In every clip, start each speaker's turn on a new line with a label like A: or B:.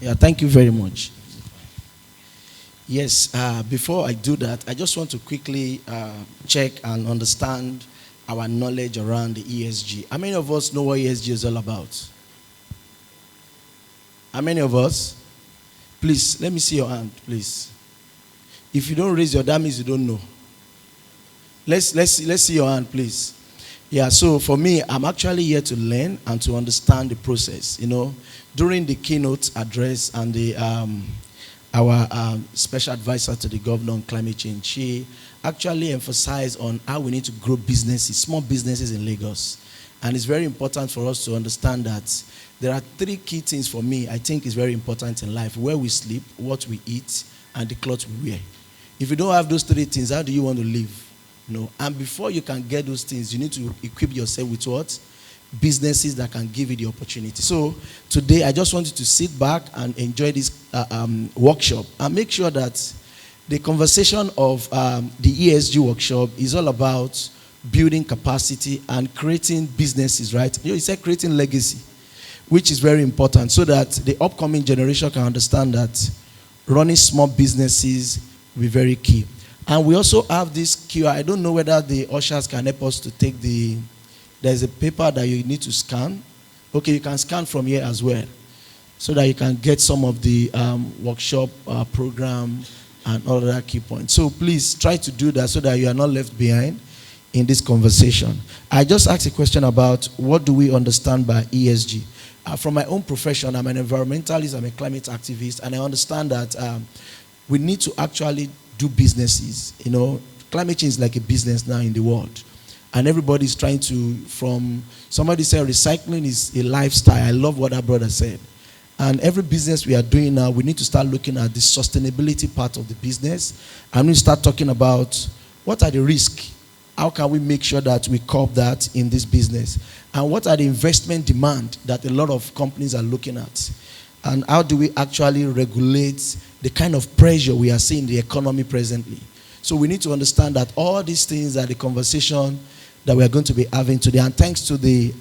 A: Yeah, thank you very much. Yes, before I do that, I just want to quickly check and understand our knowledge around the ESG. How many of us know what ESG is all about? How many of us? Please, let me see your hand, please. If you don't raise your, that means you don't know. Let's see your hand, please. Yeah, so for me, I'm actually here to learn and to understand the process. You know, during the keynote address and our special advisor to the governor on climate change, she actually emphasized on how we need to grow businesses, small businesses in Lagos. And it's very important for us to understand that there are three key things for me I think is very important in life: where we sleep, what we eat, and the clothes we wear. If you don't have those three things, how do you want to live? No. And before you can get those things, you need to equip yourself with what? Businesses that can give you the opportunity. So today, I just want you to sit back and enjoy this workshop and make sure that the conversation of the ESG workshop is all about building capacity and creating businesses, right? You said creating legacy, which is very important so that the upcoming generation can understand that running small businesses will be very key. And we also have this QR. I don't know whether the ushers can help us to take there's a paper that you need to scan. Okay, you can scan from here as well so that you can get some of the workshop program and other key points. So please try to do that so that you are not left behind in this conversation. I just asked a question about what do we understand by ESG. From my own profession, I'm an environmentalist, I'm a climate activist, and I understand that we need to actually do businesses. You know, climate change is like a business now in the world. And everybody's trying to, from, somebody said recycling is a lifestyle. I love what that brother said. And every business we are doing now, we need to start looking at the sustainability part of the business. And we start talking about what are the risks? How can we make sure that we curb that in this business? And what are the investment demand that a lot of companies are looking at? And how do we actually regulate the kind of pressure we are seeing in the economy presently? So we need to understand that all these things are the conversation that we are going to be having today. And thanks to the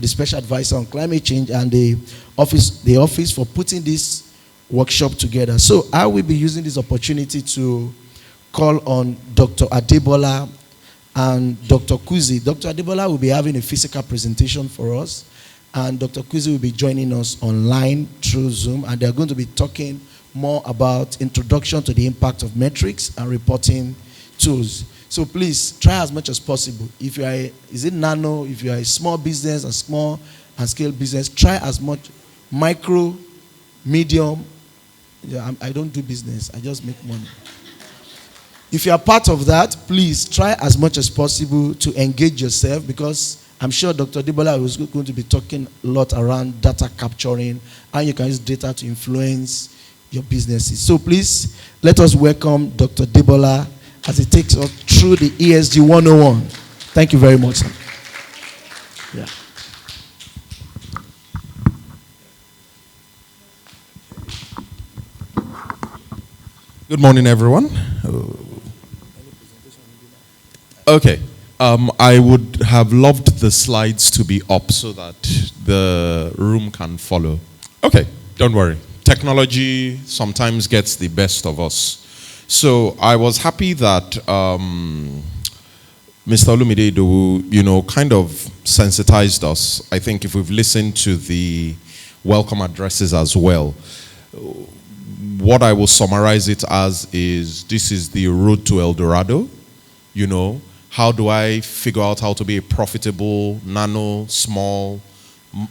A: special advisor on climate change and the office for putting this workshop together. So I will be using this opportunity to call on Dr. Adebola and Dr. Kuzi. Dr. Adebola will be having a physical presentation for us, and Dr. Kuzi will be joining us online through Zoom, and they're going to be talking more about introduction to the impact of metrics and reporting tools. So please try as much as possible. If you are, is it nano? If you are a small business, a small and scale business, try as much micro, medium. Yeah, I don't do business. I just make money. If you are part of that, please try as much as possible to engage yourself, because I'm sure Dr. Debola is going to be talking a lot around data capturing, and you can use data to influence your businesses. So please, let us welcome Dr. Debola as he takes us through the ESG 101. Thank you very much, sir. Yeah.
B: Good morning, everyone. Okay. I would have loved the slides to be up so that the room can follow. Okay, don't worry. Technology sometimes gets the best of us. So I was happy that Mr. Olumide Idowu, kind of sensitized us. I think if we've listened to the welcome addresses as well, what I will summarize it as is this is the road to El Dorado. How do I figure out how to be a profitable nano, small,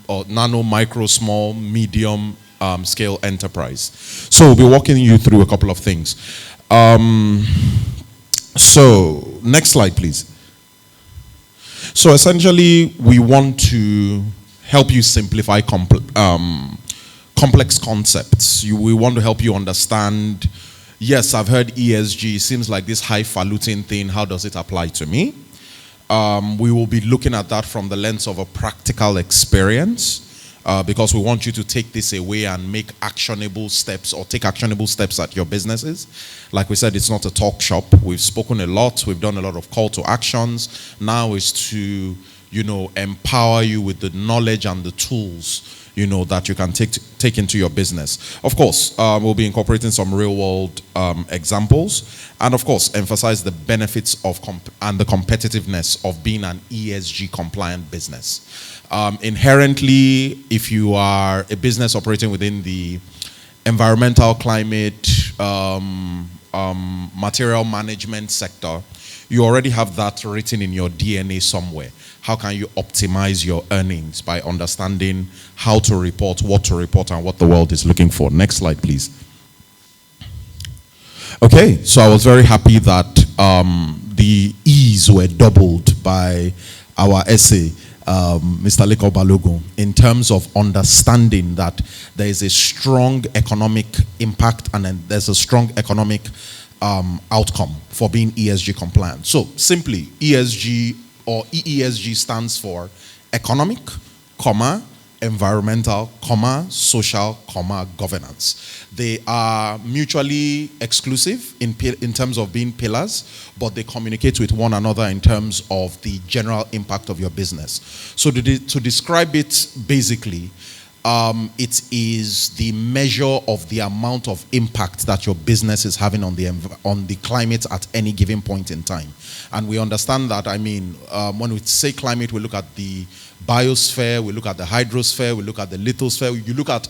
B: or nano, micro, small, medium scale enterprise? So we'll be walking you through a couple of things. So next slide, please. So essentially, we want to help you simplify complex concepts. We want to help you understand. Yes, I've heard ESG. Seems like this highfalutin thing. How does it apply to me? We will be looking at that from the lens of a practical experience, because we want you to take this away and make actionable steps, or take actionable steps at your businesses. Like we said, it's not a talk shop. We've spoken a lot. We've done a lot of call to actions. Now is to, empower you with the knowledge and the tools, that you can take into your business. Of course, we'll be incorporating some real world examples, and of course, emphasize the benefits of and the competitiveness of being an ESG compliant business. Inherently, if you are a business operating within the environmental, climate, material management sector, you already have that written in your DNA somewhere. How can you optimize your earnings? By understanding how to report, what to report, and what the world is looking for. Next slide, please. Okay, so I was very happy that the E's were doubled by our essay, Mr. Leko Balogun, in terms of understanding that there is a strong economic impact and then there's a strong economic outcome for being ESG compliant. So simply, ESG or EESG stands for economic, environmental, social, governance. They are mutually exclusive in terms of being pillars, but they communicate with one another in terms of the general impact of your business. So to describe it basically, it is the measure of the amount of impact that your business is having on the climate at any given point in time. And we understand that, when we say climate, we look at the biosphere, we look at the hydrosphere, we look at the lithosphere, you look at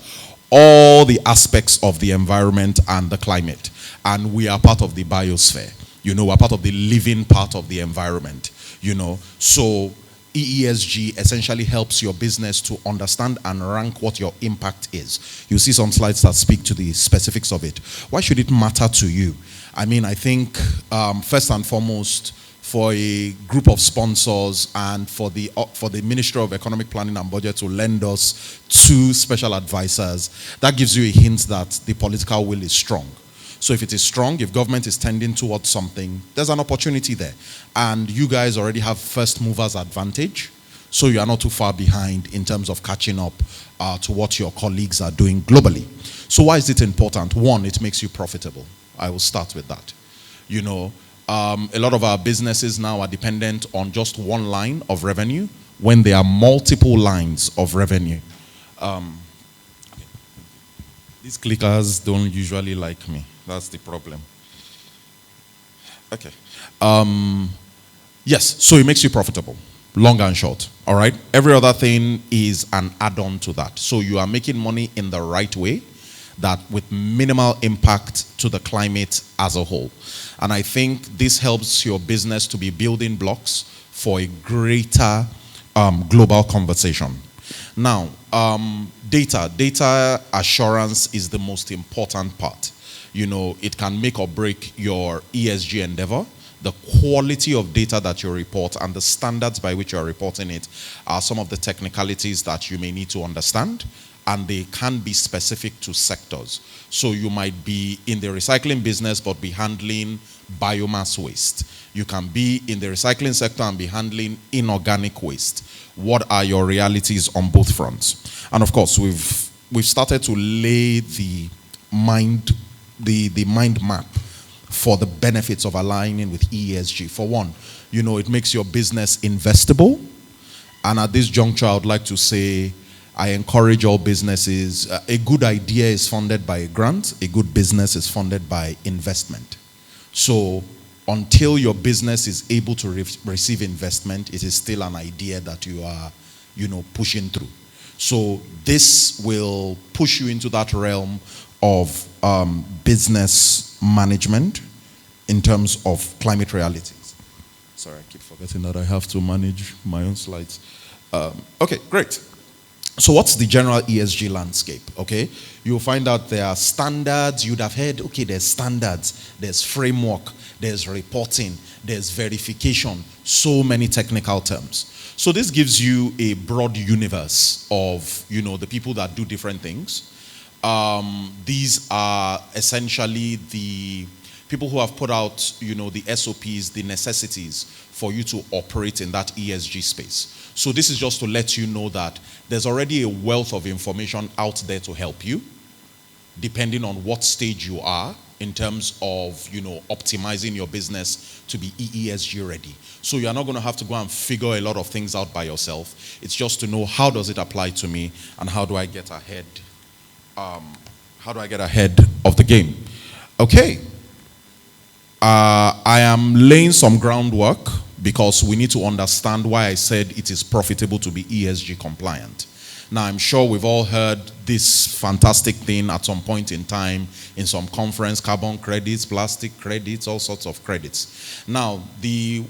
B: all the aspects of the environment and the climate. And we are part of the biosphere. We're part of the living part of the environment. So EESG essentially helps your business to understand and rank what your impact is. You see some slides that speak to the specifics of it. Why should it matter to you? I think first and foremost, for a group of sponsors and for the Ministry of Economic Planning and Budget to lend us 2 special advisors, that gives you a hint that the political will is strong. So if it is strong, if government is tending towards something, there's an opportunity there. And you guys already have first movers advantage, so you are not too far behind in terms of catching up to what your colleagues are doing globally. So why is it important? One, it makes you profitable. I will start with that. A lot of our businesses now are dependent on just one line of revenue when there are multiple lines of revenue. These clickers don't usually like me. That's the problem. Okay. Yes, so it makes you profitable, long and short. All right. Every other thing is an add-on to that. So you are making money in the right way, that with minimal impact to the climate as a whole. And I think this helps your business to be building blocks for a greater global conversation. Now, data assurance is the most important part. It can make or break your ESG endeavor. The quality of data that you report and the standards by which you are reporting it are some of the technicalities that you may need to understand, and they can be specific to sectors. So you might be in the recycling business but be handling biomass waste. You can be in the recycling sector and be handling inorganic waste. What are your realities on both fronts? And of course, we've started to lay the mind map for the benefits of aligning with ESG. For one, it makes your business investable. And at this juncture, I would like to say, I encourage all businesses. A good idea is funded by a grant. A good business is funded by investment. So until your business is able to receive investment, it is still an idea that you are, pushing through. So this will push you into that realm of business management in terms of climate realities. Sorry, I keep forgetting that I have to manage my own slides. Okay, great. So what's the general ESG landscape? Okay, you'll find out there are standards. You'd have heard, okay, there's standards, there's framework, there's reporting, there's verification, so many technical terms. So this gives you a broad universe of, the people that do different things. These are essentially the people who have put out, the SOPs, the necessities for you to operate in that ESG space. So this is just to let you know that there's already a wealth of information out there to help you, depending on what stage you are in terms of, optimizing your business to be ESG ready. So you're not going to have to go and figure a lot of things out by yourself. It's just to know, how does it apply to me, and how do I get ahead? How do I get ahead of the game? Okay. I am laying some groundwork because we need to understand why I said it is profitable to be ESG compliant. Now, I'm sure we've all heard this fantastic thing at some point in time in some conference: carbon credits, plastic credits, all sorts of credits. Now, the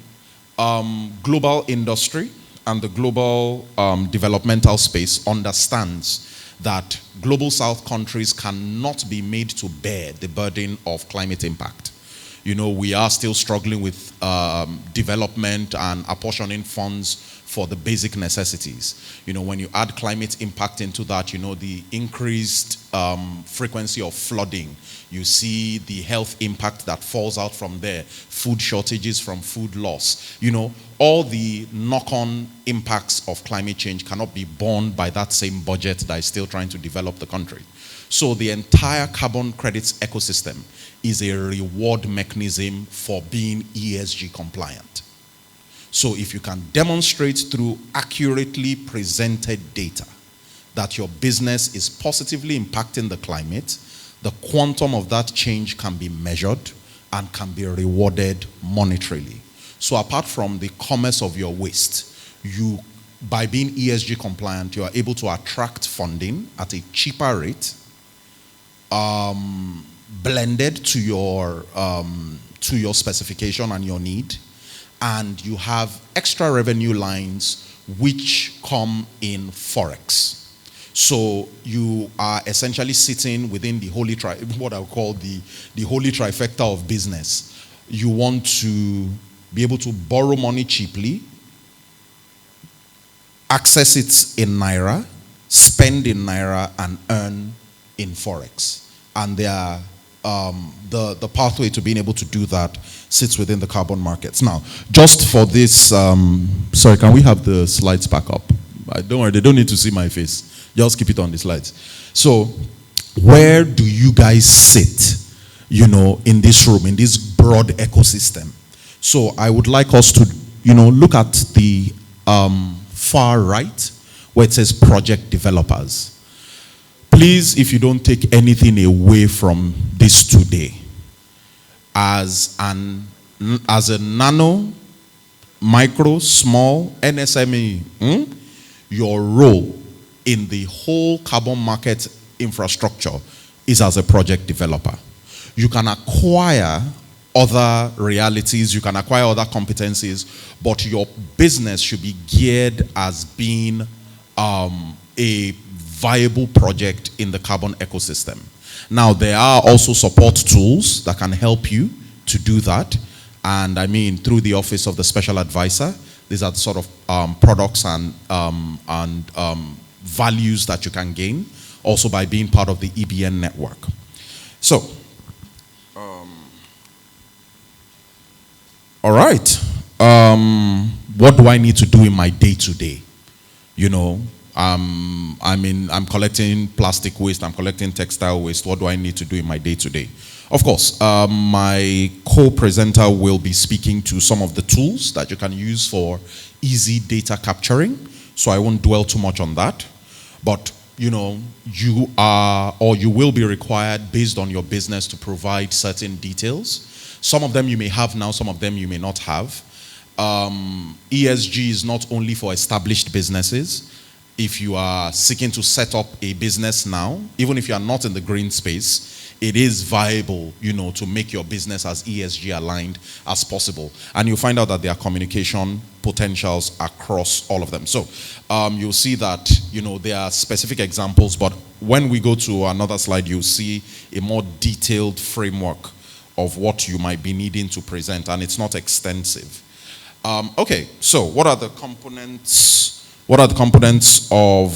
B: global industry and the global developmental space understands that global south countries cannot be made to bear the burden of climate impact. We are still struggling with development and apportioning funds for the basic necessities. When you add climate impact into that, the increased frequency of flooding, you see the health impact that falls out from there, food shortages from food loss. All the knock-on impacts of climate change cannot be borne by that same budget that is still trying to develop the country. So the entire carbon credits ecosystem is a reward mechanism for being ESG compliant. So if you can demonstrate through accurately presented data that your business is positively impacting the climate, the quantum of that change can be measured and can be rewarded monetarily. So apart from the commerce of your waste, by being ESG compliant, you are able to attract funding at a cheaper rate, blended to your specification and your need, and you have extra revenue lines which come in forex. So you are essentially sitting within the what I would call the holy trifecta of business. You want to be able to borrow money cheaply, access it in naira, spend in naira, and earn in forex. And the pathway to being able to do that sits within the carbon markets. Now, just for this, sorry, can we have the slides back up? Don't worry, they don't need to see my face. Just keep it on the slides. So, where do you guys sit, in this room, in this broad ecosystem? So, I would like us to, look at the far right, where it says project developers. Please, if you don't take anything away from this today, as a nano, micro, small, NSME, your role in the whole carbon market infrastructure is as a project developer. You can acquire other realities, you can acquire other competencies, but your business should be geared as being a viable project in the carbon ecosystem. Now, there are also support tools that can help you to do that. And I mean, through the Office of the Special Advisor, these are the sort of products and values that you can gain, also by being part of the EBN network. So, all right. What do I need to do in my day-to-day? I'm collecting plastic waste, I'm collecting textile waste. What do I need to do in my day-to-day? Of course, my co-presenter will be speaking to some of the tools that you can use for easy data capturing, so I won't dwell too much on that. But, you are, or you will be required based on your business to provide certain details. Some of them you may have now, some of them you may not have. ESG is not only for established businesses. If you are seeking to set up a business now, even if you are not in the green space, it is viable, to make your business as ESG aligned as possible. And you'll find out that there are communication potentials across all of them. So you'll see that, there are specific examples, but when we go to another slide, you'll see a more detailed framework of what you might be needing to present, and it's not extensive. Okay, so what are the components? What are the components of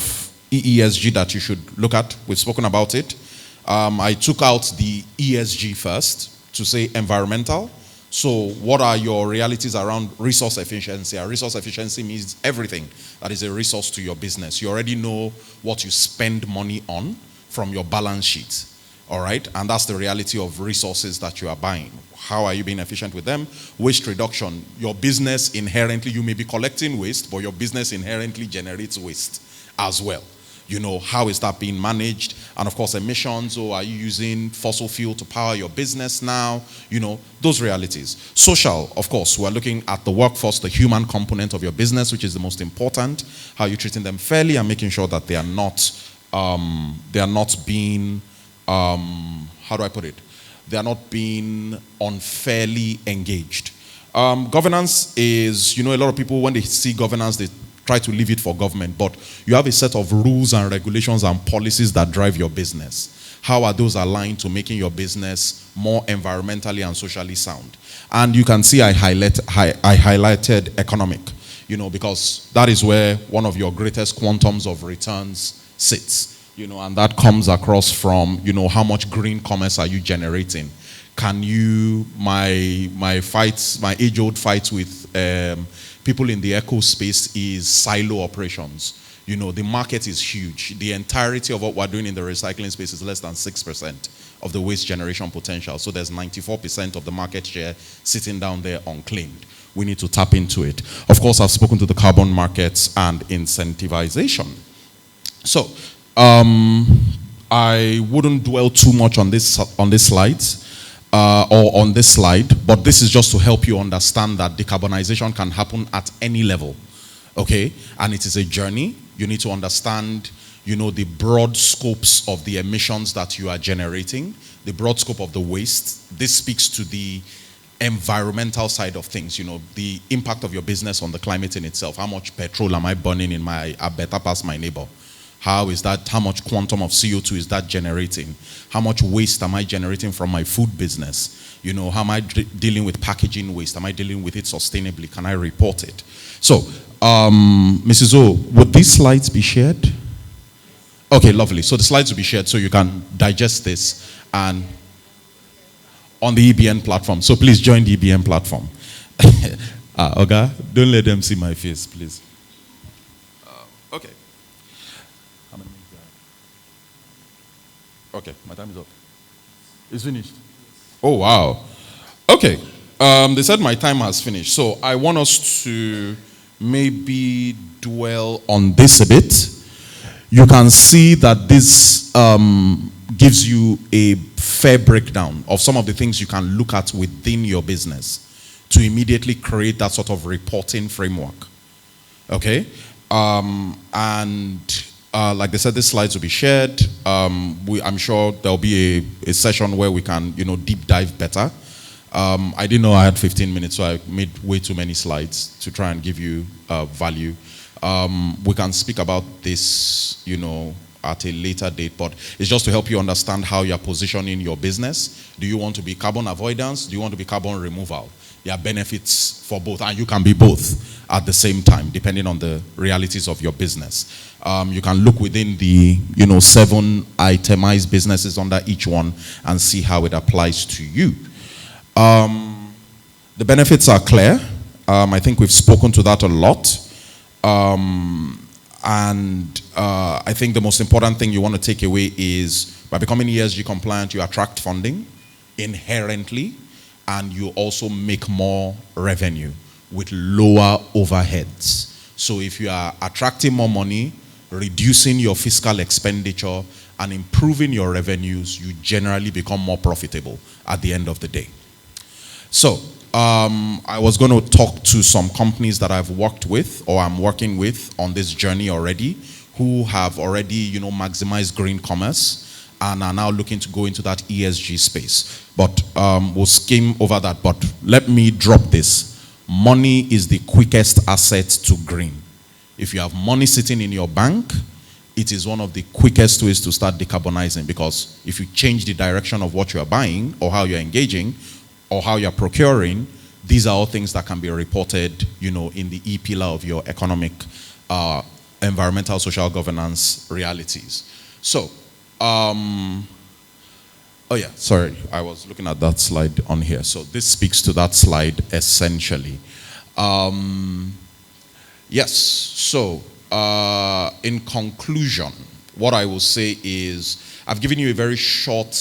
B: ESG that you should look at? We've spoken about it. I took out the ESG first to say environmental. So what are your realities around resource efficiency? And resource efficiency means everything that is a resource to your business. You already know what you spend money on from your balance sheet. All right, and that's the reality of resources that you are buying. How are you being efficient with them? Waste reduction. Your business inherently, you may be collecting waste, but your business inherently generates waste as well. You know, how is that being managed? And of course, emissions, or are you using fossil fuel to power your business now? You know, those realities. Social, of course, we're looking at the workforce, the human component of your business, which is the most important. How are you treating them fairly and making sure that they are not being, how do I put it? They are not being unfairly engaged. Governance is, you know, a lot of people, when they see governance, they try to leave it for government, but you have a set of rules and regulations and policies that drive your business. How are those aligned to making your business more environmentally and socially sound? And you can see I highlighted economic, you know, because that is where one of your greatest quantums of returns sits. You know, and that comes across from, you know, how much green commerce are you generating? Can you, my age-old fight with people in the eco space is silo operations. You know, the market is huge. The entirety of what we're doing in the recycling space is less than 6% of the waste generation potential. So there's 94% of the market share sitting down there unclaimed. We need to tap into it. Of course, I've spoken to the carbon markets and incentivization. So, I wouldn't dwell too much on this slides or on this slide, but this is just to help you understand that decarbonization can happen at any level, okay? And it is a journey. You need to understand, you know, the broad scopes of the emissions that you are generating, the broad scope of the waste. This speaks to the environmental side of things, you know, the impact of your business on the climate in itself. How much petrol am I burning in I better pass my neighbor? How much quantum of CO2 is that generating? How much waste am I generating from my food business? You know, how am I dealing with packaging waste? Am I dealing with it sustainably? Can I report it? So, Mrs. O, would these slides be shared? Okay, lovely. So the slides will be shared so you can digest this and on the EBN platform. So please join the EBN platform. Oga, don't let them see my face, please. Okay. Okay, my time is up. It's finished. Oh, wow. Okay. They said my time has finished. So I want us to maybe dwell on this a bit. You can see that this gives you a fair breakdown of some of the things you can look at within your business to immediately create that sort of reporting framework. Okay? Like they said, these slides will be shared. I'm sure there'll be a session where we can, you know, deep dive better. I didn't know I had 15 minutes, so I made way too many slides to try and give you value. We can speak about this, you know, at a later date, but it's just to help you understand how you're positioning your business. Do you want to be carbon avoidance? Do you want to be carbon removal? There are benefits for both, and you can be both at the same time, depending on the realities of your business. You can look within the, you know, 7 itemized businesses under each one and see how it applies to you. The benefits are clear. I think we've spoken to that a lot. I think the most important thing you want to take away is by becoming ESG compliant, you attract funding inherently, and you also make more revenue with lower overheads. So if you are attracting more money, reducing your fiscal expenditure, and improving your revenues, you generally become more profitable at the end of the day. So, I was going to talk to some companies that I've worked with or I'm working with on this journey already, who have already, you know, maximized green commerce and are now looking to go into that ESG space. But we'll skim over that. But let me drop this. Money is the quickest asset to green. If you have money sitting in your bank, it is one of the quickest ways to start decarbonizing, because if you change the direction of what you are buying or how you're engaging or how you're procuring, these are all things that can be reported, you know, in the E pillar of your economic, environmental, social governance realities. So, oh yeah, sorry, I was looking at that slide on here. So this speaks to that slide essentially. Yes, so in conclusion, what I will say is I've given you a very short,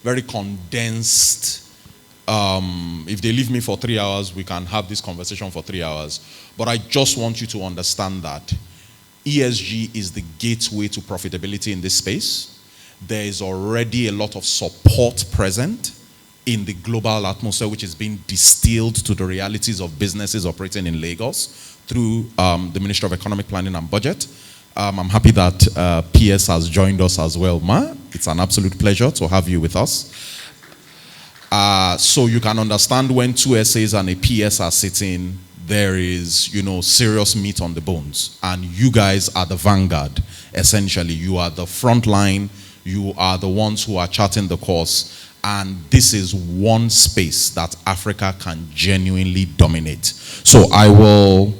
B: very condensed. If they leave me for 3 hours, we can have this conversation for 3 hours. But I just want you to understand that ESG is the gateway to profitability in this space. There is already a lot of support present in the global atmosphere, which is being distilled to the realities of businesses operating in Lagos through the Ministry of Economic Planning and Budget. I'm happy that PS has joined us as well, Ma. It's an absolute pleasure to have you with us. So you can understand when two SAs and a PS are sitting, there is, serious meat on the bones. And you guys are the vanguard, essentially. You are the front line. You are the ones who are charting the course. And this is one space that Africa can genuinely dominate. So I will,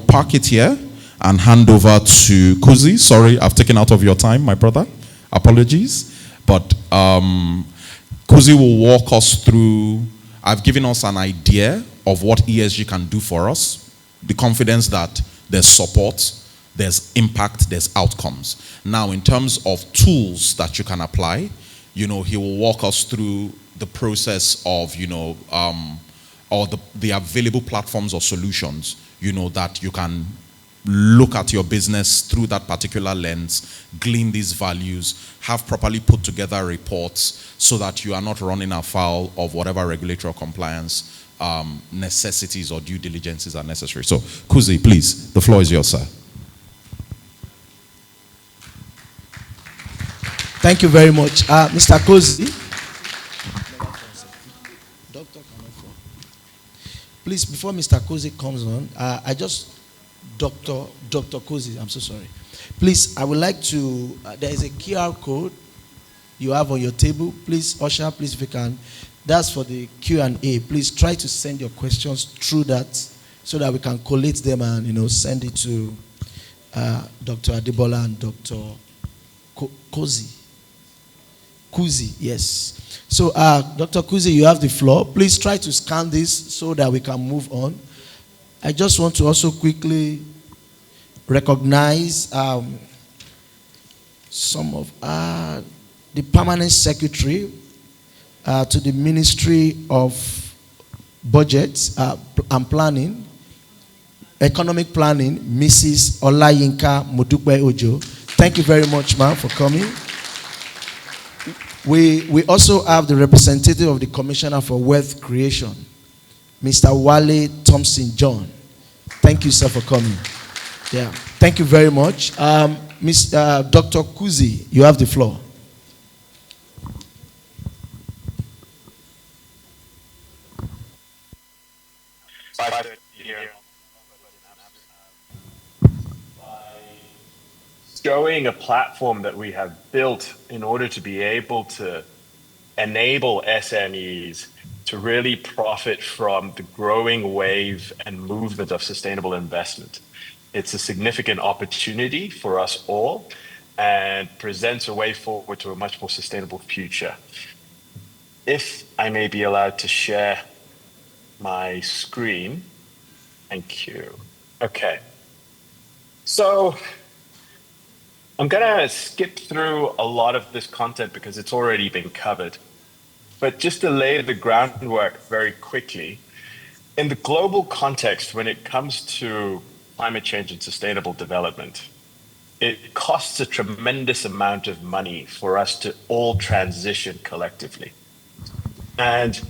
B: park it here and hand over to Kuzi. Sorry, I've taken out of your time, my brother. Apologies. But Kuzi will walk us through. I've given us an idea of what ESG can do for us. The confidence that there's support, there's impact, there's outcomes. Now, in terms of tools that you can apply, he will walk us through the process of, or the available platforms or solutions, that you can look at your business through that particular lens, glean these values, have properly put together reports so that you are not running afoul of whatever regulatory or compliance necessities or due diligences are necessary. So, Kuzi, please, the floor is yours, sir.
A: Thank you very much. Mr. Kuzi. Please, before Mr. Kuzi comes on, Dr. Kuzi, I'm so sorry. Please, I would like to, there is a QR code you have on your table. Please, Usher, please, if you can. That's for the Q&A. Please try to send your questions through that so that we can collate them and, send it to Dr. Adebola and Dr. Kuzi. Kuzi, yes. So, Dr. Kuzi, you have the floor. Please try to scan this so that we can move on. I just want to also quickly recognize some of the permanent secretary to the Ministry of Budget and Planning, Economic Planning, Mrs. Olayinka Modupe Ojo. Thank you very much, ma'am, for coming. We also have the representative of the Commissioner for Wealth Creation, Mr. Wale Thompson John. Thank you, sir, for coming. Yeah, thank you very much. Dr. Kuzi, you have the floor.
C: Showing a platform that we have built in order to be able to enable SMEs to really profit from the growing wave and movement of sustainable investment. It's a significant opportunity for us all and presents a way forward to a much more sustainable future. If I may be allowed to share my screen. Thank you. Okay. So I'm going to skip through a lot of this content because it's already been covered. But just to lay the groundwork very quickly, in the global context, when it comes to climate change and sustainable development, it costs a tremendous amount of money for us to all transition collectively. And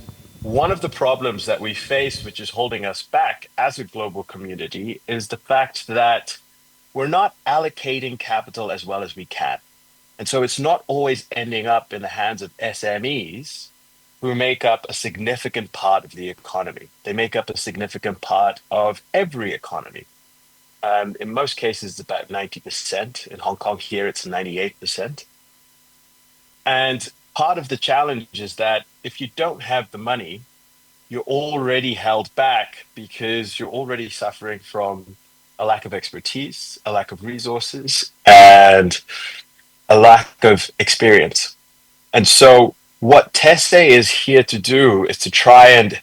C: one of the problems that we face, which is holding us back as a global community, is the fact that we're not allocating capital as well as we can. And so it's not always ending up in the hands of SMEs who make up a significant part of the economy. They make up a significant part of every economy. In most cases, it's about 90%. In Hong Kong here, it's 98%. And part of the challenge is that if you don't have the money, you're already held back because you're already suffering from a lack of expertise, a lack of resources, and a lack of experience. And so what TESE is here to do is to try and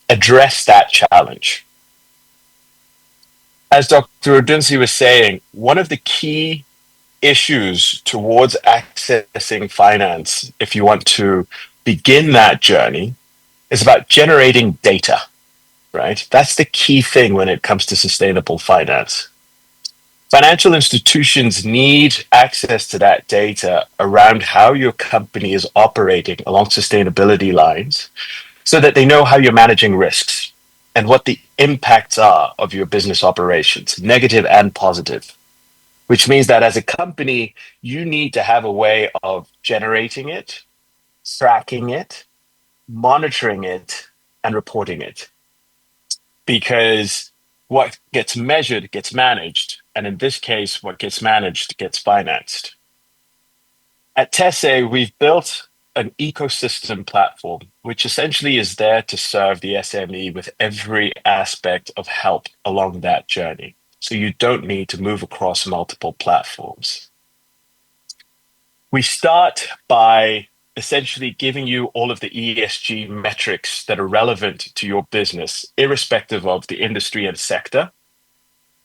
C: address that challenge. As Dr. Odunsi was saying, one of the key issues towards accessing finance, if you want to begin that journey, is about generating data, right? That's the key thing when it comes to sustainable finance. Financial institutions need access to that data around how your company is operating along sustainability lines so that they know how you're managing risks and what the impacts are of your business operations, negative and positive, which means that as a company, you need to have a way of generating it, tracking it, monitoring it, and reporting it. Because what gets measured gets managed. And in this case, what gets managed gets financed. At Tesse, we've built an ecosystem platform, which essentially is there to serve the SME with every aspect of help along that journey. So you don't need to move across multiple platforms. We start by essentially giving you all of the ESG metrics that are relevant to your business, irrespective of the industry and sector.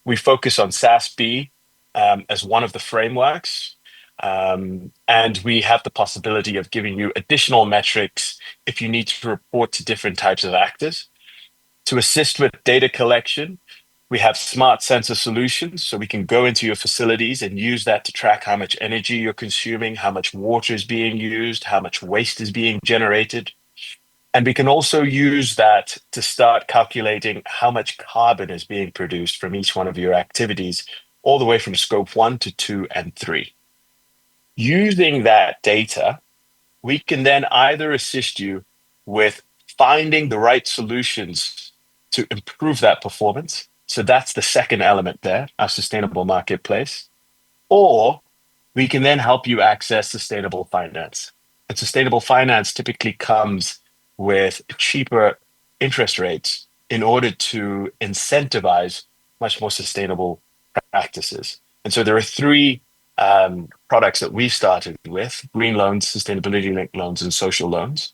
C: We focus on SASB as one of the frameworks. And we have the possibility of giving you additional metrics if you need to report to different types of actors. To assist with data collection, we have smart sensor solutions, so we can go into your facilities and use that to track how much energy you're consuming, how much water is being used, how much waste is being generated. And we can also use that to start calculating how much carbon is being produced from each one of your activities, all the way from scope 1 to 2 and 3. Using that data, we can then either assist you with finding the right solutions to improve that performance. So that's the second element there, our sustainable marketplace. Or we can then help you access sustainable finance. And sustainable finance typically comes with cheaper interest rates in order to incentivize much more sustainable practices. And so there are three products that we started with: green loans, sustainability linked loans, and social loans.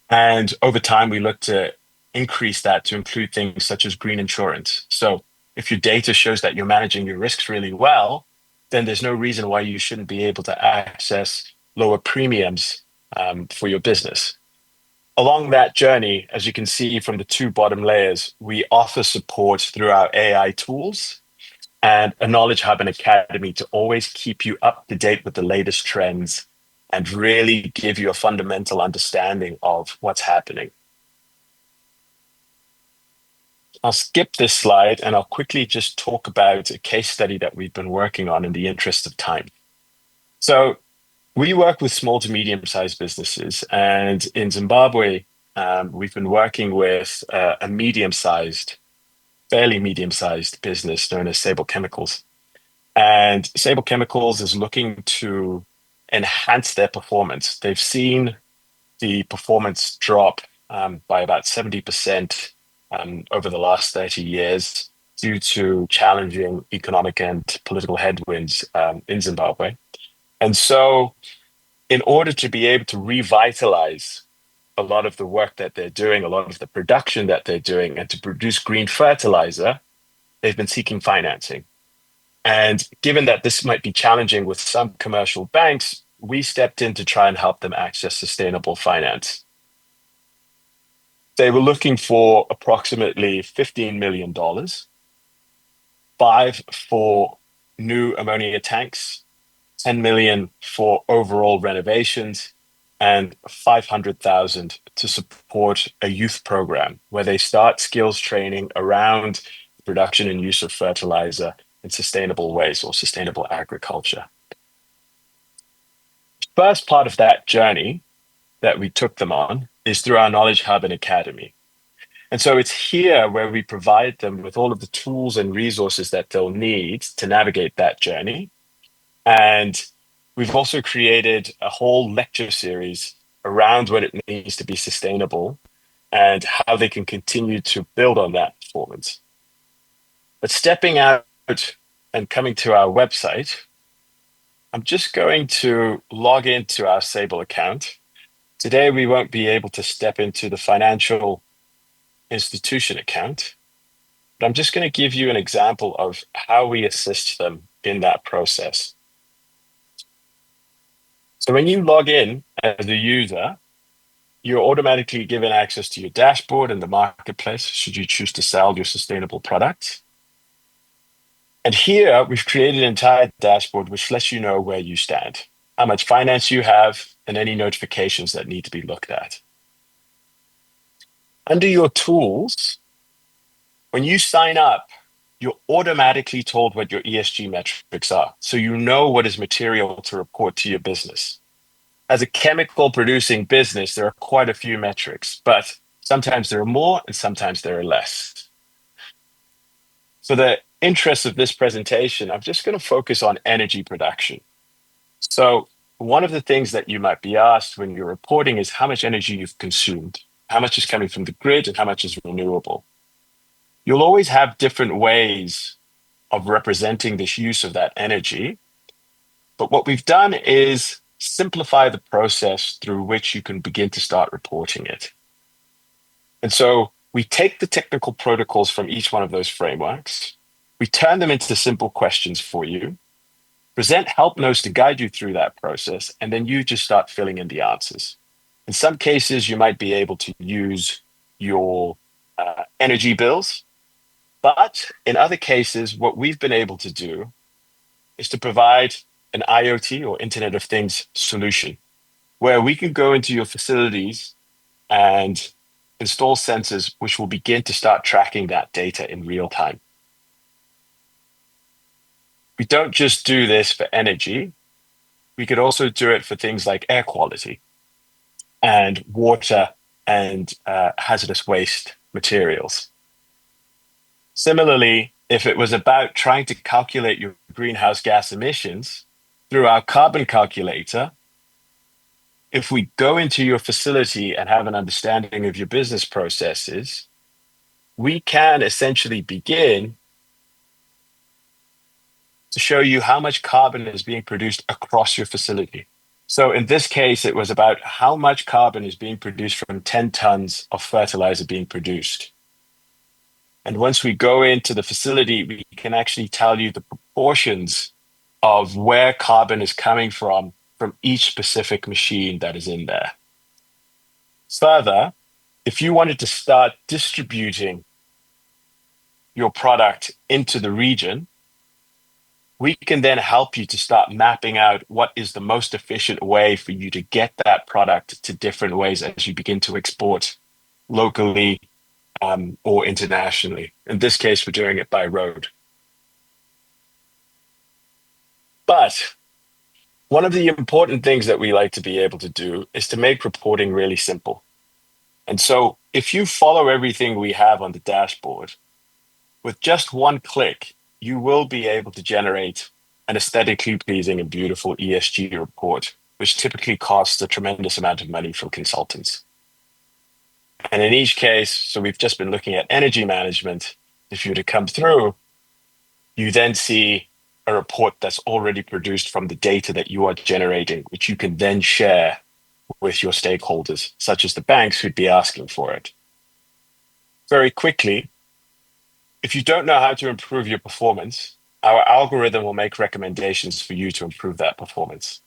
C: And over time, we look to increase that to include things such as green insurance. So if your data shows that you're managing your risks really well, then there's no reason why you shouldn't be able to access lower premiums for your business. Along that journey, as you can see from the two bottom layers, we offer support through our AI tools and a knowledge hub and academy to always keep you up to date with the latest trends and really give you a fundamental understanding of what's happening. I'll skip this slide and I'll quickly just talk about a case study that we've been working on in the interest of time. So we work with small to medium-sized businesses, and in Zimbabwe, we've been working with a fairly medium-sized business known as Sable Chemicals. And Sable Chemicals is looking to enhance their performance. They've seen the performance drop by about 70% over the last 30 years due to challenging economic and political headwinds in Zimbabwe. And so in order to be able to revitalize a lot of the work that they're doing, a lot of the production that they're doing, and to produce green fertilizer, they've been seeking financing. And given that this might be challenging with some commercial banks, we stepped in to try and help them access sustainable finance. They were looking for approximately $15 million, 5 for new ammonia tanks, 10 million for overall renovations, and 500,000 to support a youth program where they start skills training around production and use of fertilizer in sustainable ways or sustainable agriculture. First part of that journey that we took them on is through our Knowledge Hub and Academy. And so it's here where we provide them with all of the tools and resources that they'll need to navigate that journey. And we've also created a whole lecture series around what it means to be sustainable and how they can continue to build on that performance. But stepping out and coming to our website, I'm just going to log into our Sable account. Today, we won't be able to step into the financial institution account, but I'm just going to give you an example of how we assist them in that process. So when you log in as a user, you're automatically given access to your dashboard and the marketplace should you choose to sell your sustainable products. And here we've created an entire dashboard which lets you know where you stand, how much finance you have, and any notifications that need to be looked at. Under your tools, when you sign up, you're automatically told what your ESG metrics are. So you know what is material to report to your business. As a chemical producing business, there are quite a few metrics, but sometimes there are more and sometimes there are less. For the interest of this presentation, I'm just going to focus on energy production. So one of the things that you might be asked when you're reporting is how much energy you've consumed, how much is coming from the grid and how much is renewable. You'll always have different ways of representing this use of that energy. But what we've done is simplify the process through which you can begin to start reporting it. And so we take the technical protocols from each one of those frameworks, we turn them into simple questions for you, present help notes to guide you through that process, and then you just start filling in the answers. In some cases, you might be able to use your energy bills, but in other cases, what we've been able to do is to provide an IoT or Internet of Things solution where we can go into your facilities and install sensors which will begin to start tracking that data in real time. We don't just do this for energy. We could also do it for things like air quality and water and hazardous waste materials. Similarly, if it was about trying to calculate your greenhouse gas emissions through our carbon calculator, if we go into your facility and have an understanding of your business processes, we can essentially begin to show you how much carbon is being produced across your facility. So in this case, it was about how much carbon is being produced from 10 tons of fertilizer being produced. And once we go into the facility, we can actually tell you the proportions of where carbon is coming from each specific machine that is in there. Further, if you wanted to start distributing your product into the region, we can then help you to start mapping out what is the most efficient way for you to get that product to different ways as you begin to export locally or internationally. In this case, we're doing it by road. But one of the important things that we like to be able to do is to make reporting really simple. And so if you follow everything we have on the dashboard, with just one click, you will be able to generate an aesthetically pleasing and beautiful ESG report, which typically costs a tremendous amount of money from consultants. And in each case, so we've just been looking at energy management. If you were to come through, you then see a report that's already produced from the data that you are generating, which you can then share with your stakeholders, such as the banks who'd be asking for it. Very quickly, if you don't know how to improve your performance, our algorithm will make recommendations for you to improve that performance.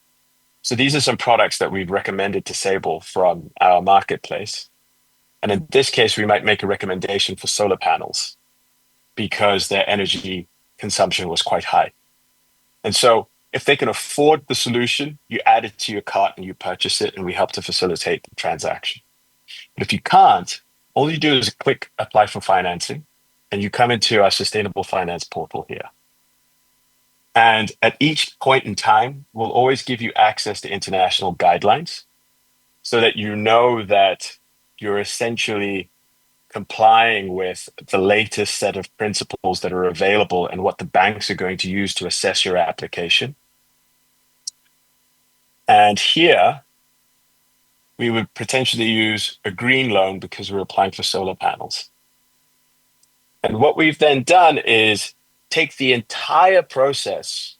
C: So these are some products that we've recommended to Sable from our marketplace. And in this case, we might make a recommendation for solar panels because their energy consumption was quite high. And so if they can afford the solution, you add it to your cart and you purchase it, and we help to facilitate the transaction. But if you can't, all you do is click apply for financing, and you come into our sustainable finance portal here. And at each point in time, we'll always give you access to international guidelines so that you know that you're essentially complying with the latest set of principles that are available and what the banks are going to use to assess your application. And here, we would potentially use a green loan because we're applying for solar panels. And what we've then done is take the entire process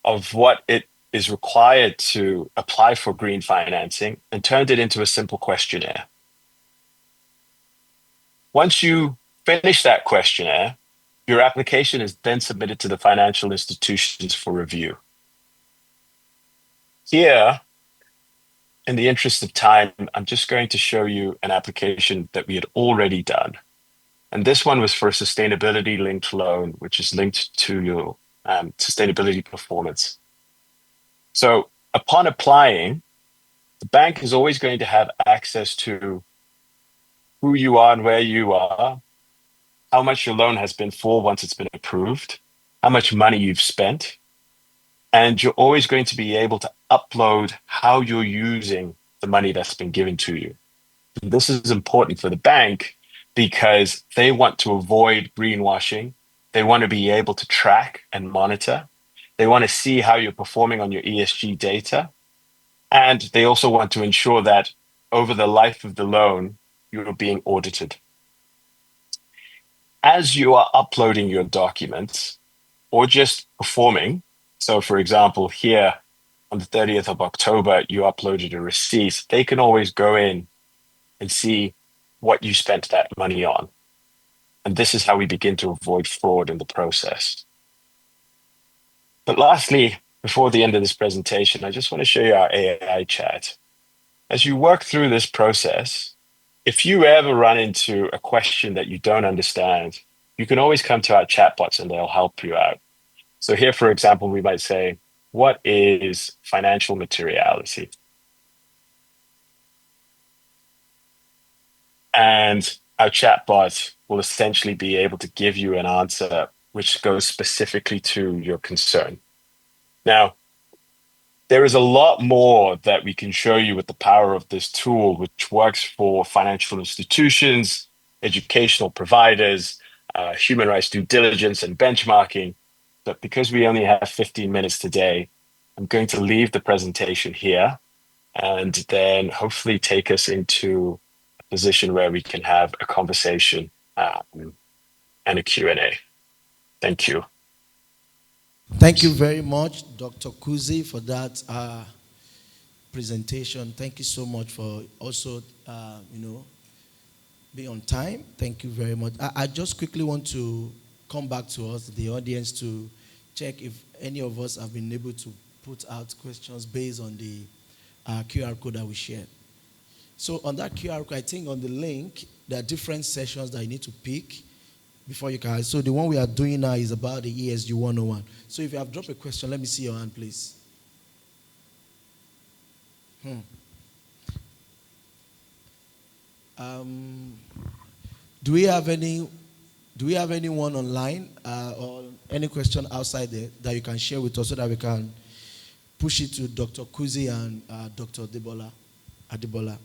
C: of what it is required to apply for green financing and turned it into a simple questionnaire. Once you finish that questionnaire, Your application is then submitted to the financial institutions for review. Here, in the interest of time, I'm just going to show you an application that we had already done. And this one was for a sustainability linked loan, which is linked to your sustainability performance. So upon applying, the bank is always going to have access to who you are and where you are, how much your loan has been for once it's been approved, how much money you've spent, and you're always going to be able to upload how you're using the money that's been given to you. And this is important for the bank because they want to avoid greenwashing. They want to be able to track and monitor. They want to see how you're performing on your ESG data. And they also want to ensure that over the life of the loan, you're being audited. As you are uploading your documents or just performing, so for example, here on the 30th of October, you uploaded a receipt, they can always go in and see what you spent that money on. And this is how we begin to avoid fraud in the process. But lastly, before the end of this presentation, I just want to show you our AI chat. As you work through this process, if you ever run into a question that you don't understand, you can always come to our chatbots and they'll help you out. So here, for example, we might say, what is financial materiality? And our chatbot will essentially be able to give you an answer which goes specifically to your concern. Now, there is a lot more that we can show you with the power of this tool, which works for financial institutions, educational providers, human rights due diligence and benchmarking. But because we only have 15 minutes today, I'm going to leave the presentation here and then hopefully take us into a position where we can have a conversation and a Q&A. Thank you.
A: Thank you very much, Dr. Kuzi, for that presentation. Thank you so much for also, being on time. Thank you very much. I just quickly want to come back to us, the audience, to check if any of us have been able to put out questions based on the QR code that we shared. So on that QR code, I think on the link, there are different sessions that you need to pick before you can. So the one we are doing now is about the ESG 101. So if you have dropped a question, let me see your hand, please. Do we have anyone online or any question outside there that you can share with us so that we can push it to Dr. Kuzi and Dr. Adebola?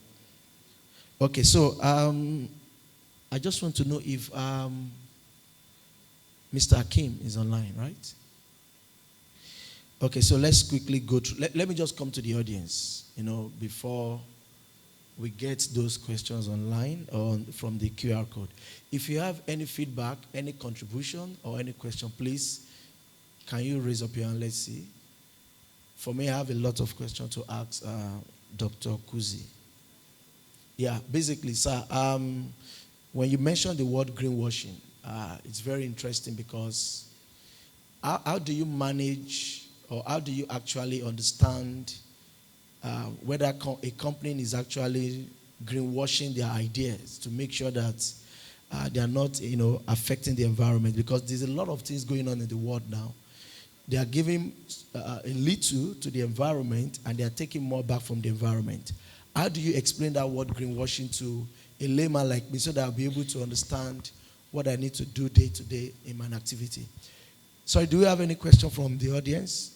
A: Okay, so I just want to know if Mr. Hakim is online, right? Okay, so let's quickly go through. Let me just come to the audience, before we get those questions online or from the QR code. If you have any feedback, any contribution, or any question, please, can you raise up your hand? Let's see. For me, I have a lot of questions to ask Dr. Kuzi. Yeah, basically, sir, when you mentioned the word greenwashing, it's very interesting because how do you manage or how do you actually understand whether a company is actually greenwashing their ideas to make sure that they are not, affecting the environment? Because there's a lot of things going on in the world now. They are giving a little to the environment and they are taking more back from the environment. How do you explain that word greenwashing to a layman like me so that I'll be able to understand what I need to do day to day in my activity? Sorry, do we have any question from the audience?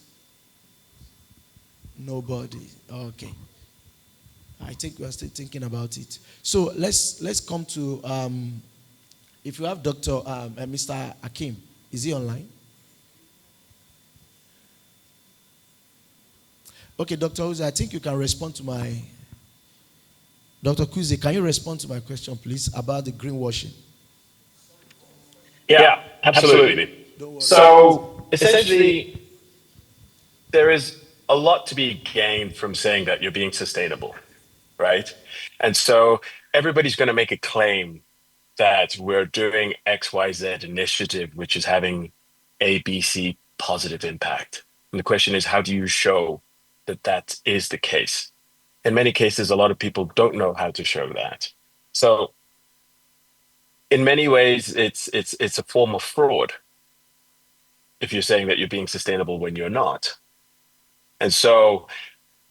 A: Nobody. Okay. I think we are still thinking about it. So let's come to if you have Mr. Hakim, is he online? Okay, Dr. Kuzi, I think you can respond to my Dr. Kuzi, can you respond to my question, please, about the greenwashing?
C: Yeah, absolutely. So essentially, there is a lot to be gained from saying that you're being sustainable, right? And so everybody's going to make a claim that we're doing XYZ initiative, which is having ABC positive impact. And the question is, how do you show that that is the case? In many cases, a lot of people don't know how to show that. So in many ways, it's a form of fraud if you're saying that you're being sustainable when you're not. And so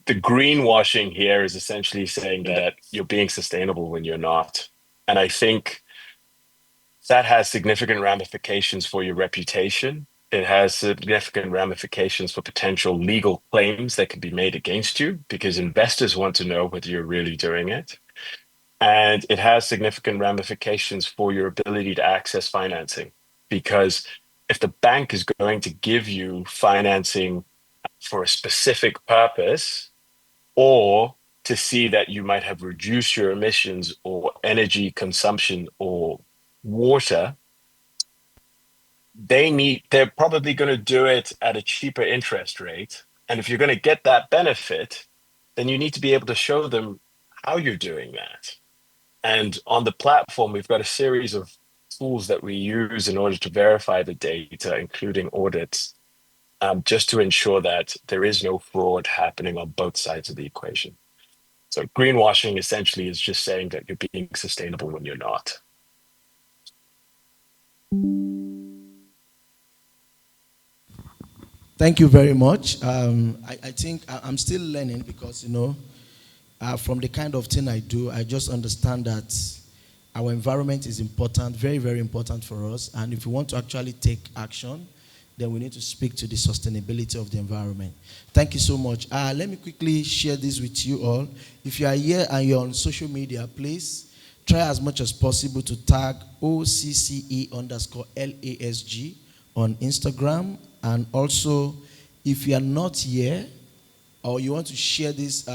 C: the greenwashing here is essentially saying that you're being sustainable when you're not. And I think that has significant ramifications for your reputation. It has significant ramifications for potential legal claims that could be made against you because investors want to know whether you're really doing it. And it has significant ramifications for your ability to access financing because if the bank is going to give you financing for a specific purpose, or to see that you might have reduced your emissions or energy consumption or water, they're probably going to do it at a cheaper interest rate. And if you're going to get that benefit, then you need to be able to show them how you're doing that. And on the platform, we've got a series of tools that we use in order to verify the data, including audits, just to ensure that there is no fraud happening on both sides of the equation. So greenwashing essentially is just saying that you're being sustainable when you're not.
A: Thank you very much. I think I'm still learning because, from the kind of thing I do, I just understand that our environment is important, very, very important for us. And if we want to actually take action, then we need to speak to the sustainability of the environment. Thank you so much. Let me quickly share this with you all. If you are here and you're on social media, please try as much as possible to tag OCCE_LASG on Instagram. And also, if you are not here or you want to share this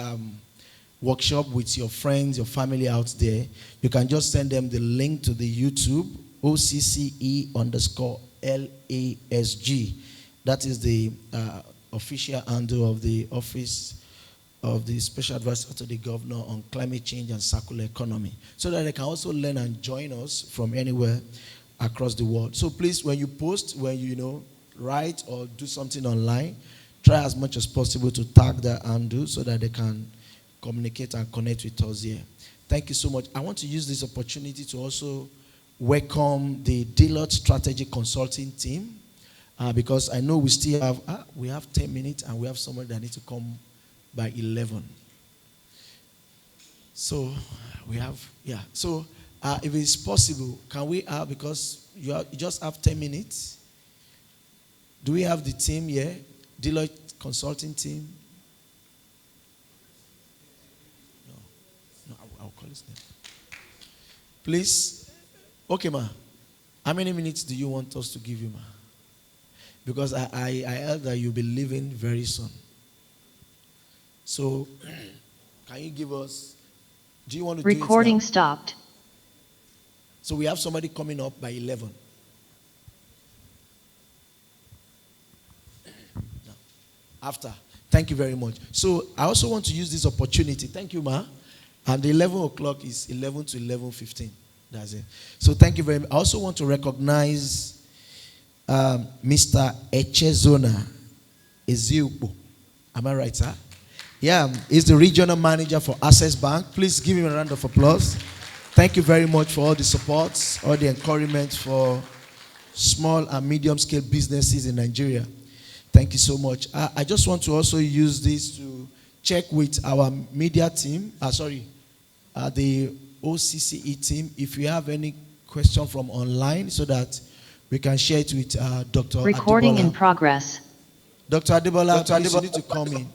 A: workshop with your friends, your family out there, you can just send them the link to the YouTube, OCCE_LASG. That is the official handle of the Office of the Special Advisor to the Governor on Climate Change and Circular Economy, so that they can also learn and join us from anywhere across the world. So please, when you post, when you write or do something online, try as much as possible to tag that handle so that they can communicate and connect with us here. Thank you so much. I want to use this opportunity to also welcome the Deloitte Strategy Consulting team because I know we still have 10 minutes and we have someone that needs to come by 11. So we have, So if it's possible, can we have, because you just have 10 minutes, do we have the team here? Deloitte Consulting team? No, I'll call his name. Please. Okay, ma. How many minutes do you want us to give you, ma? Because I heard that you'll be leaving very soon. So, can you give us, do you want to
D: Recording
A: do it now?
D: stopped.
A: So we have somebody coming up by 11. No. After. Thank you very much. So I also want to use this opportunity. Thank you, ma. And the 11 o'clock is 11 to 11:15. That's it. So thank you very much. I also want to recognize Mr. Echezona Eziukpo. Am I right, sir? Yeah, he's the regional manager for Access Bank. Please give him a round of applause. Thank you very much for all the support, all the encouragement for small and medium-scale businesses in Nigeria. Thank you so much. I just want to also use this to check with our media team, the OCCE team, if you have any question from online so that we can share it with Dr.
D: Recording
A: Adebola.
D: in progress.
A: Dr. Adebola, please, you need to come in.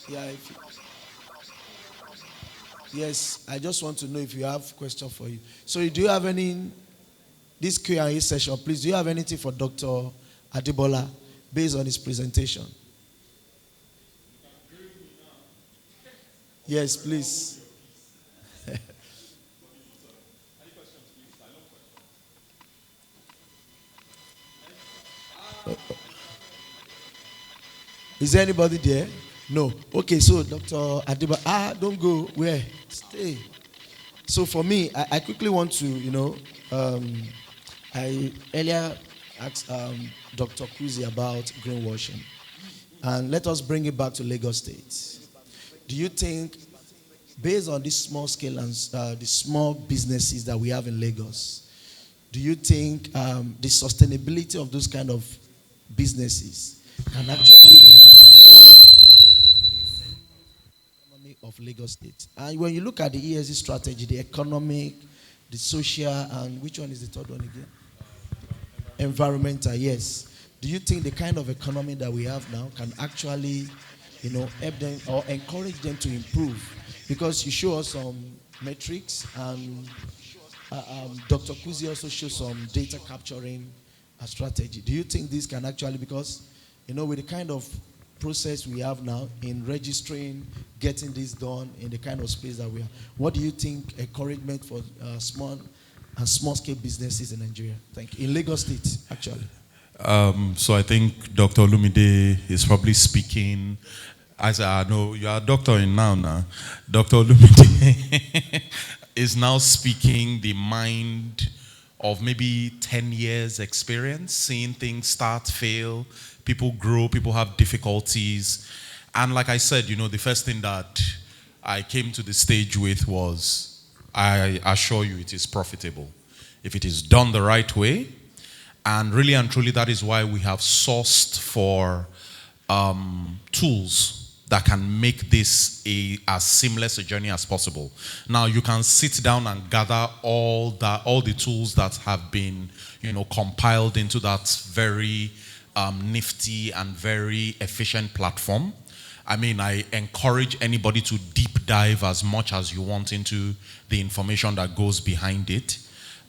A: Yeah, yes, I just want to know if you have question for you. So do you have any, this Q&A session, please, do you have anything for Dr. Adebola based on his presentation? Yes, please. Is there anybody there? No. Okay, so Dr. Adiba, don't go. Where? Stay. So for me, I quickly want to, um, I earlier asked Dr. Kuzi about greenwashing. And let us bring it back to Lagos State. Do you think, based on this small scale and the small businesses that we have in Lagos, do you think the sustainability of those kind of businesses can actually economy of Lagos State? And when you look at the ESG strategy, the economic, the social, and which one is the third one again? Environmental, yes. Do you think the kind of economy that we have now can actually, help them or encourage them to improve? Because you show us some metrics, and Dr. Kuzi also shows some data capturing strategy. Do you think this can actually, because, with the kind of process we have now in registering, getting this done in the kind of space that we are, what do you think encouragement for small and small scale businesses in Nigeria? Thank you. In Lagos State, actually.
D: So I think Dr. Olumide is probably speaking, as I know you are a doctor in now. Dr. Olumide is now speaking the mind of maybe 10 years experience, seeing things start, fail, people grow, people have difficulties. And like I said, the first thing that I came to the stage with was, I assure you it is profitable. If it is done the right way, and really and truly that is why we have sourced for tools that can make this as seamless a journey as possible. Now you can sit down and gather all the tools that have been, compiled into that very nifty and very efficient platform. I mean, I encourage anybody to deep dive as much as you want into the information that goes behind it.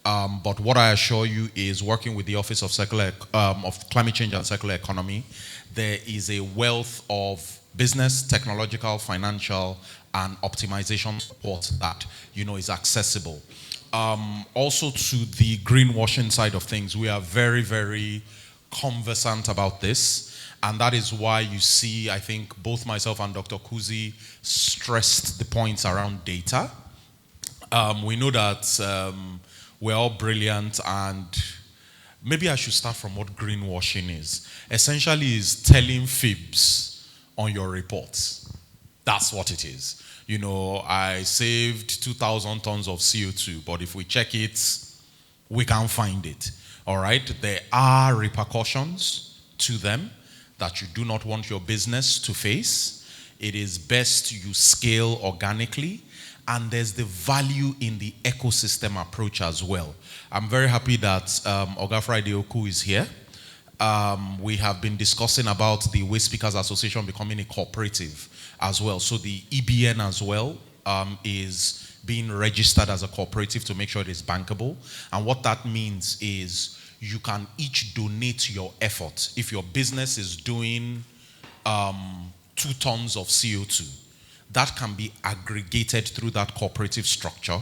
D: But what I assure you is, working with the Office of Climate Change and Circular Economy, there is a wealth of business, technological, financial, and optimization support that, is accessible. Also, to the greenwashing side of things, we are very, very conversant about this. And that is why you see, I think, both myself and Dr. Kuzi stressed the points around data. We know that we're all brilliant, and maybe I should start from what greenwashing is. Essentially, is telling fibs on your reports. That's what it is. I saved 2,000 tons of CO2, but if we check it, we can't find it. All right? There are repercussions to them that you do not want your business to face. It is best you scale organically. And there's the value in the ecosystem approach as well. I'm very happy that Oga Friday Oku is here. We have been discussing about the Waste Speakers Association becoming a cooperative as well. So the EBN as well is being registered as a cooperative to make sure it is bankable. And what that means is you can each donate your effort. If your business is doing 2 tons of CO2, that can be aggregated through that cooperative structure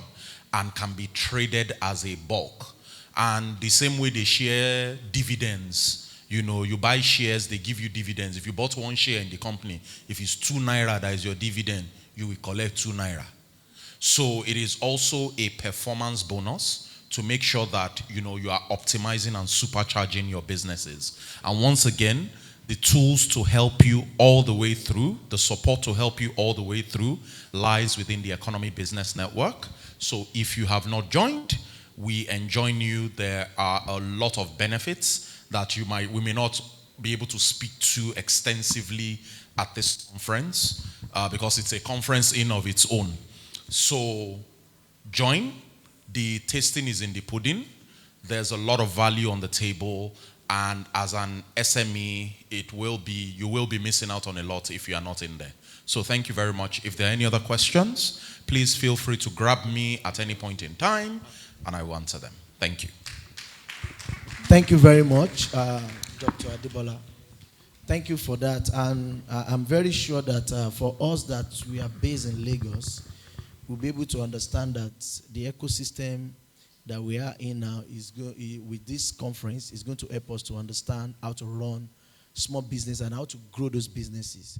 D: and can be traded as a bulk. And the same way they share dividends, you buy shares, they give you dividends. If you bought 1 share in the company, if it's 2 naira that is your dividend, you will collect 2 naira. So it is also a performance bonus to make sure that you are optimizing and supercharging your businesses. And once again, the tools to help you all the way through, the support to help you all the way through, lies within the Economy Business Network. So if you have not joined, we enjoin you. There are a lot of benefits that we may not be able to speak to extensively at this conference because it's a conference in of its own. So join. The tasting is in the pudding. There's a lot of value on the table. And as an SME, you will be missing out on a lot if you are not in there. So thank you very much. If there are any other questions, please feel free to grab me at any point in time, and I will answer them. Thank you.
A: Thank you very much, Dr. Adebola. Thank you for that. And I'm very sure that for us that we are based in Lagos, we'll be able to understand that the ecosystem that we are in now with this conference is going to help us to understand how to run small business and how to grow those businesses.